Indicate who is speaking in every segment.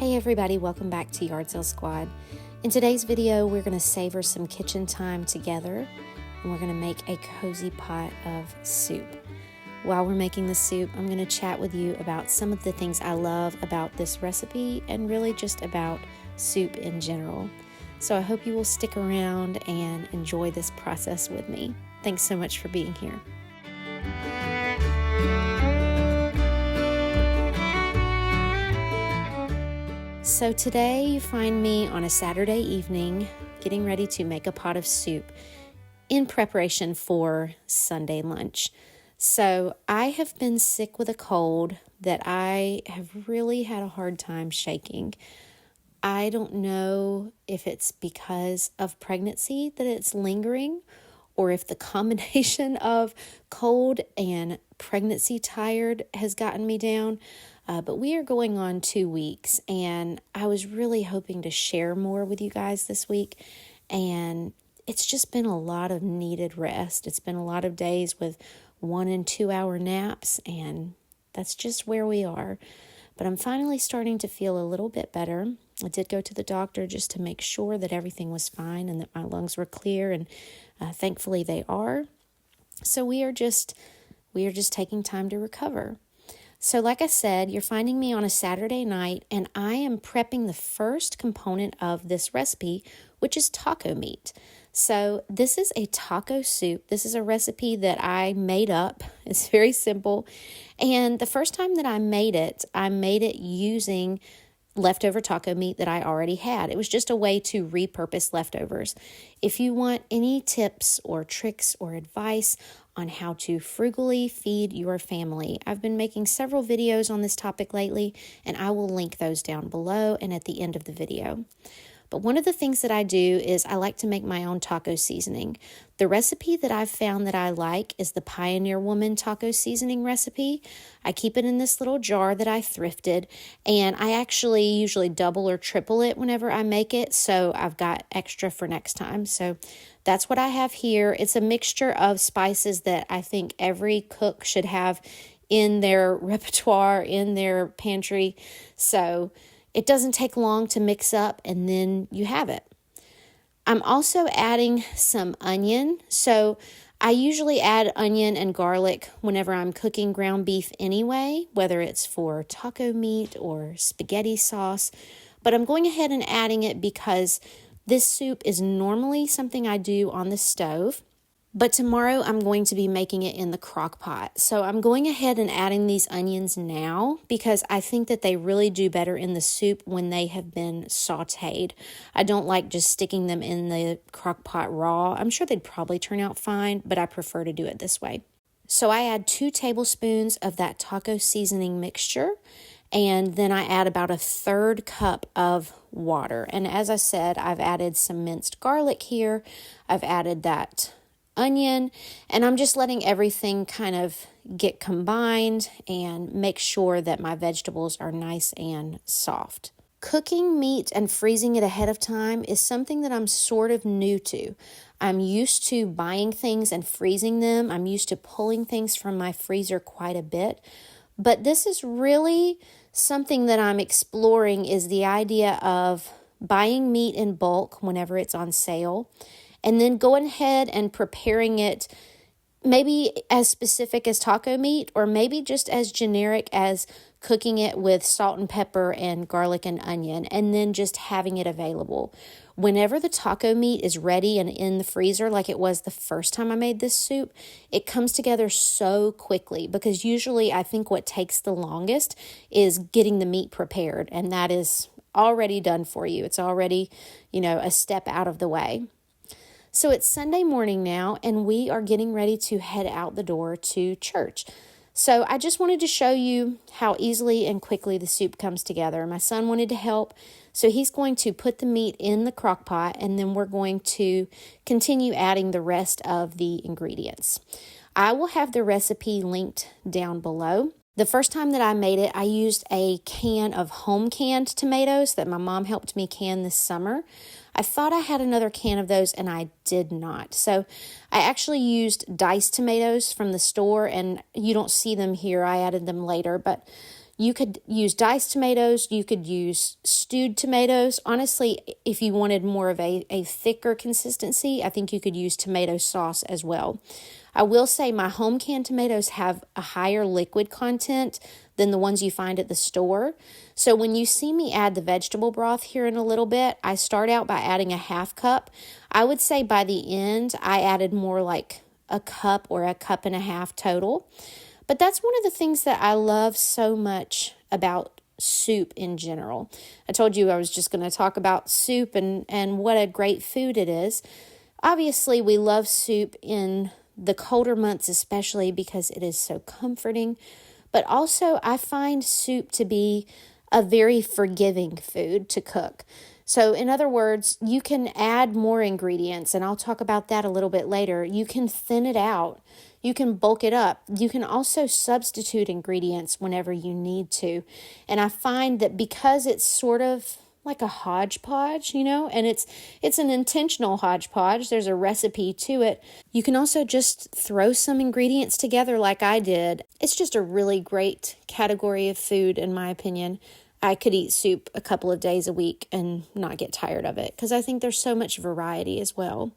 Speaker 1: Hey everybody, welcome back to Yard Sale Squad. In today's video, we're going to savor some kitchen time together, and we're going to make a cozy pot of soup. While we're making the soup, I'm going to chat with you about some of the things I love about this recipe and really just about soup in general. So I hope you will stick around and enjoy this process with me. Thanks so much for being here. So today you find me on a Saturday evening getting ready to make a pot of soup in preparation for Sunday lunch. So I have been sick with a cold that I have really had a hard time shaking. I don't know if it's because of pregnancy that it's lingering or if the combination of cold and pregnancy tired has gotten me down. But we are going on 2 weeks, and I was really hoping to share more with you guys this week, and it's just been a lot of needed rest. It's been a lot of days with 1 and 2 hour naps, and that's just where we are. But I'm finally starting to feel a little bit better. I did go to the doctor just to make sure that everything was fine and that my lungs were clear, and thankfully they are. So we are just taking time to recover. So like I said, you're finding me on a Saturday night, and I am prepping the first component of this recipe, which is taco meat. So this is a taco soup. This is a recipe that I made up. It's very simple. And the first time that I made it using leftover taco meat that I already had. It was just a way to repurpose leftovers. If you want any tips or tricks or advice on how to frugally feed your family, I've been making several videos on this topic lately, and I will link those down below and at the end of the video. But one of the things that I do is I like to make my own taco seasoning. The recipe that I've found that I like is the Pioneer Woman taco seasoning recipe. I keep it in this little jar that I thrifted, and I actually usually double or triple it whenever I make it, so I've got extra for next time. So that's what I have here. It's a mixture of spices that I think every cook should have in their repertoire, in their pantry. So it doesn't take long to mix up, and then you have it. I'm also adding some onion. So I usually add onion and garlic whenever I'm cooking ground beef anyway, whether it's for taco meat or spaghetti sauce. But I'm going ahead and adding it because this soup is normally something I do on the stove. But tomorrow I'm going to be making it in the crock pot. So I'm going ahead and adding these onions now because I think that they really do better in the soup when they have been sauteed. I don't like just sticking them in the crock pot raw. I'm sure they'd probably turn out fine, but I prefer to do it this way. So I add 2 tablespoons of that taco seasoning mixture, and then I add about 1/3 cup of water. And as I said, I've added some minced garlic here. I've added that onion, and I'm just letting everything kind of get combined and make sure that my vegetables are nice and soft. Cooking meat and freezing it ahead of time is something that I'm sort of new to. I'm used to buying things and freezing them. I'm used to pulling things from my freezer quite a bit, but this is really something that I'm exploring, is the idea of buying meat in bulk whenever it's on sale, and then going ahead and preparing it maybe as specific as taco meat, or maybe just as generic as cooking it with salt and pepper and garlic and onion, and then just having it available. Whenever the taco meat is ready and in the freezer, like it was the first time I made this soup, it comes together so quickly, because usually I think what takes the longest is getting the meat prepared, and that is already done for you. It's already, a step out of the way. So it's Sunday morning now, and we are getting ready to head out the door to church. So I just wanted to show you how easily and quickly the soup comes together. My son wanted to help, so he's going to put the meat in the crock pot, and then we're going to continue adding the rest of the ingredients. I will have the recipe linked down below. The first time that I made it, I used a can of home canned tomatoes that my mom helped me can this summer. I thought I had another can of those, and I did not. So I actually used diced tomatoes from the store, and you don't see them here. I added them later, but You could use diced tomatoes. You could use stewed tomatoes. Honestly, if you wanted more of a thicker consistency, I think you could use tomato sauce as well. I will say my home canned tomatoes have a higher liquid content than the ones you find at the store. So when you see me add the vegetable broth here in a little bit, I start out by adding a half cup. I would say by the end, I added more like a cup or a cup and a half total. But that's one of the things that I love so much about soup in general. I told you I was just going to talk about soup and what a great food it is. Obviously, we love soup in the colder months, especially because it is so comforting. But also, I find soup to be a very forgiving food to cook. So in other words, you can add more ingredients, and I'll talk about that a little bit later. You can thin it out. You can bulk it up. You can also substitute ingredients whenever you need to. And I find that because it's sort of like a hodgepodge, and it's an intentional hodgepodge. There's a recipe to it. You can also just throw some ingredients together like I did. It's just a really great category of food, in my opinion. I could eat soup a couple of days a week and not get tired of it because I think there's so much variety as well.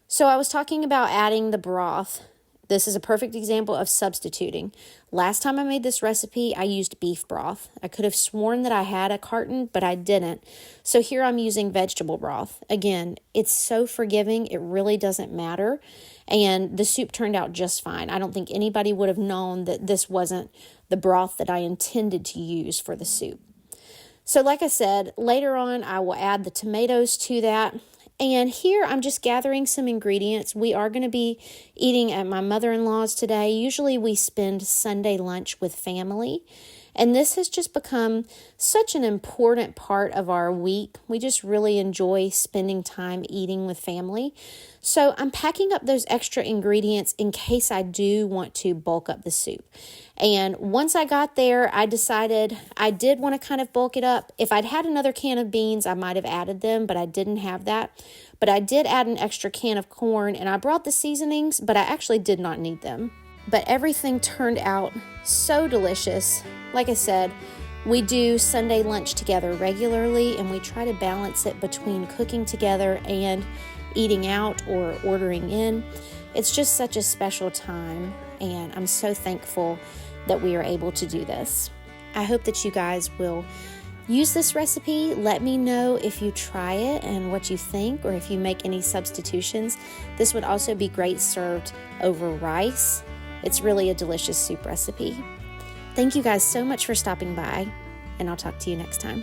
Speaker 1: So I was talking about adding the broth. This is a perfect example of substituting. Last time I made this recipe, I used beef broth. I could have sworn that I had a carton, but I didn't. So here I'm using vegetable broth. Again, it's so forgiving, it really doesn't matter. And the soup turned out just fine. I don't think anybody would have known that this wasn't the broth that I intended to use for the soup. So like I said, later on I will add the tomatoes to that. And here I'm just gathering some ingredients. We are going to be eating at my mother-in-law's today. Usually we spend Sunday lunch with family. And this has just become such an important part of our week. We just really enjoy spending time eating with family. So I'm packing up those extra ingredients in case I do want to bulk up the soup. And once I got there, I decided I did want to kind of bulk it up. If I'd had another can of beans, I might have added them, but I didn't have that. But I did add an extra can of corn, and I brought the seasonings, but I actually did not need them. But everything turned out so delicious. Like I said, we do Sunday lunch together regularly, and we try to balance it between cooking together and eating out or ordering in. It's just such a special time, and I'm so thankful that we are able to do this. I hope that you guys will use this recipe. Let me know if you try it and what you think, or if you make any substitutions. This would also be great served over rice. It's really a delicious soup recipe. Thank you guys so much for stopping by, and I'll talk to you next time.